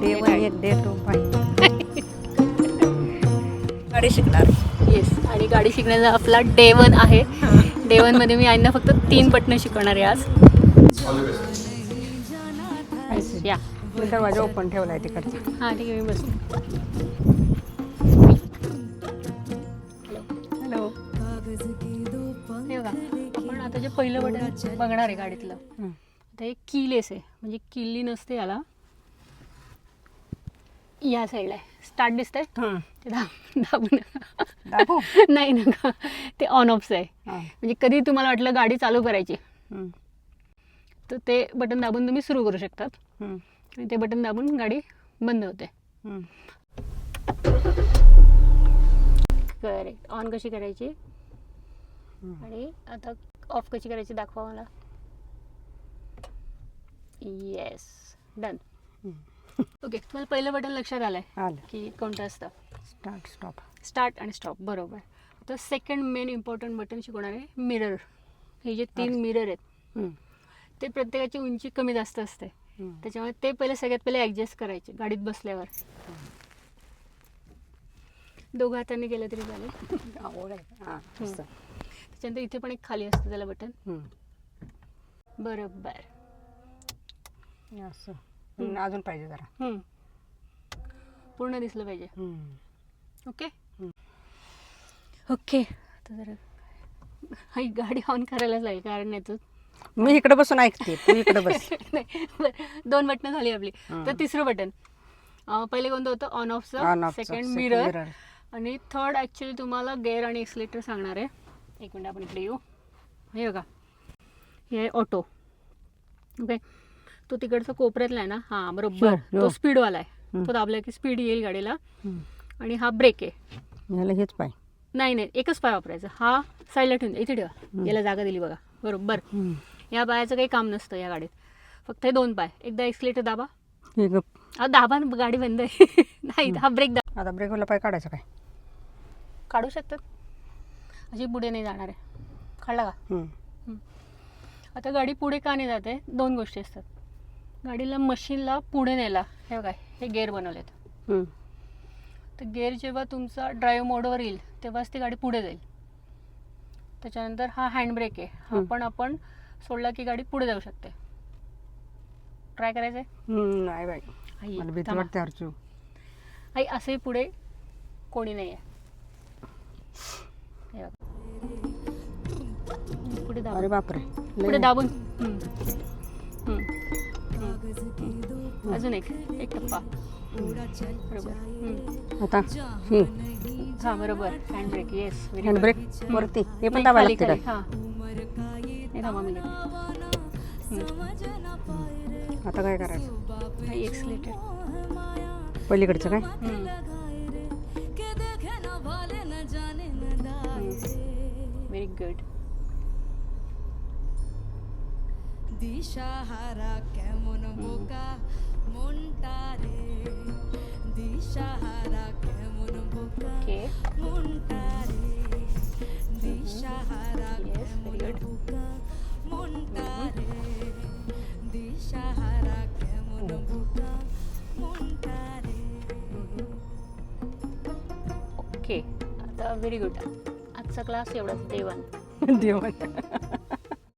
Day 1 1 day 2 गाडी शिकणार. Yes, आणि गाडी शिकण्याचा आपला डे 1 आहे. डे 1 मध्ये मी आईंना फक्त 3 बटणं शिकवणार आहे आज. या मी दरवाजा ओपन ठेवलाय तिकडचा. हां ठीक आहे, मी बसू. हॅलो. हे बघा, आपण आता जे पहिलं बटन बघणार आहे गाडीतलं, आता एक कीलेस आहे, म्हणजे किल्ली नसते याला. या साईडला आहे, स्टार्ट दिसतंय ते दाबून दाबू. नाही ना, ते ऑन ऑफचं आहे. हां. म्हणजे कधी तुम्हाला वाटलं गाडी चालू करायची तर ते बटन दाबून तुम्ही सुरू करू शकतात, आणि ते बटन दाबून गाडी बंद होते. करेक्ट. ऑन कशी करायची आणि आता ऑफ कशी करायची दाखवा मला. Yes, done. ओके, तुम्हाला पहिलं बटन लक्षात आलंय आलं. की कोणतं असतं? Start stop. स्टार्ट आणि स्टॉप, बरोबर. तर सेकंड मेन इम्पॉर्टंट बटन शिकवणार आहे मिरर. हे जे 3 मिरर आहेत ते प्रत्येकाची उंची कमी जास्त असते, त्याच्यामुळे ते सगळ्यात पहिले ॲडजस्ट करायचे गाडीत बसल्यावर. दोघं हातांनी गेलं तरी चालेल. त्याच्यानंतर इथे पण एक खाली असतं त्याला बटन. बरोबर. असं अजून पाहिजे जरा. पूर्ण दिसलं पाहिजे. Okay okay. तर जरा ही गाडी ऑन करायलाच लागेल, कारण नाही तर मी इकडे बसून ऐकते, तू इकडे बस. नाही, 2 बटणं झाली आपली. तर तिसरं बटन पहिले कोणतं होतं? ऑन ऑफचं. Second mirror. आणि थर्ड ॲक्च्युली तुम्हाला गेअर आणि एक्सिलेटर सांगणार आहे. एक मिनिट, आपण इकडे येऊ. हे बघा, हे आहे ऑटो. ओके, तो तिकडचा कोपऱ्यातला आहे ना. हां बरोबर, तो स्पीडवाला आहे. तो दाबला की स्पीड येईल गाडीला. आणि हा ब्रेक आहे. याला हेच पाय. नाही, एकच पाय वापरायचा. हा साईडला ठेवून इथे ठेवा. याला जागा दिली बघा, बरोबर. या पायाचं काही काम नसतं या गाडीत, फक्त हे 2 पाय. एकदा एक्सिलेटर दाबा. हे गप. दाबा, गाडी बंद आहे. नाही, हा ब्रेक दाबा. आता ब्रेकवाला पाय काढायचा काय? काढू शकतात, अशी पुढे नाही जाणार आहे. काढला का? आता गाडी पुढे का नाही जाते? 2 गोष्टी असतात. गाडीला मशीनला पुढे न्यायला हे बघा, हे गेअर बनवलेत. तर गेअर जेव्हा तुमचा ड्राईव्ह मोडवर येईल तेव्हाच ती गाडी पुढे जाईल. त्याच्यानंतर हा हँड ब्रेक आहे, हा पण आपण सोडला की गाडी पुढे जाऊ शकते. ट्राय करायचंय? नाही बाई, मला भीती वाटते अर्चू. आई, असंही पुढे कोणी नाही आहे. पुढे दाबून. अरे बापरे, पुढे दाबून. अजून एक टप्पा. बरोबर. आता हा बरोबर, hand brake. Yes, hand brake वरती. हे पण दाबायला लागते काय? हां, नाही थांबा मी घेते. आता काय करायचं? एक्सिलेटर पलीकडचं काय? Very good. দিশাহারা কেমন বোকা মনটা রে, দিশাহারা কেমন বোকা ओके. মনটা রে, দিশাহারা Yes, very good. বোকা মনটা রে, দিশাহারা কেমন বোকা মনটা রে. ओके, आता व्हेरी गुड. आजचा क्लास एवढाच, डे 1. देवा.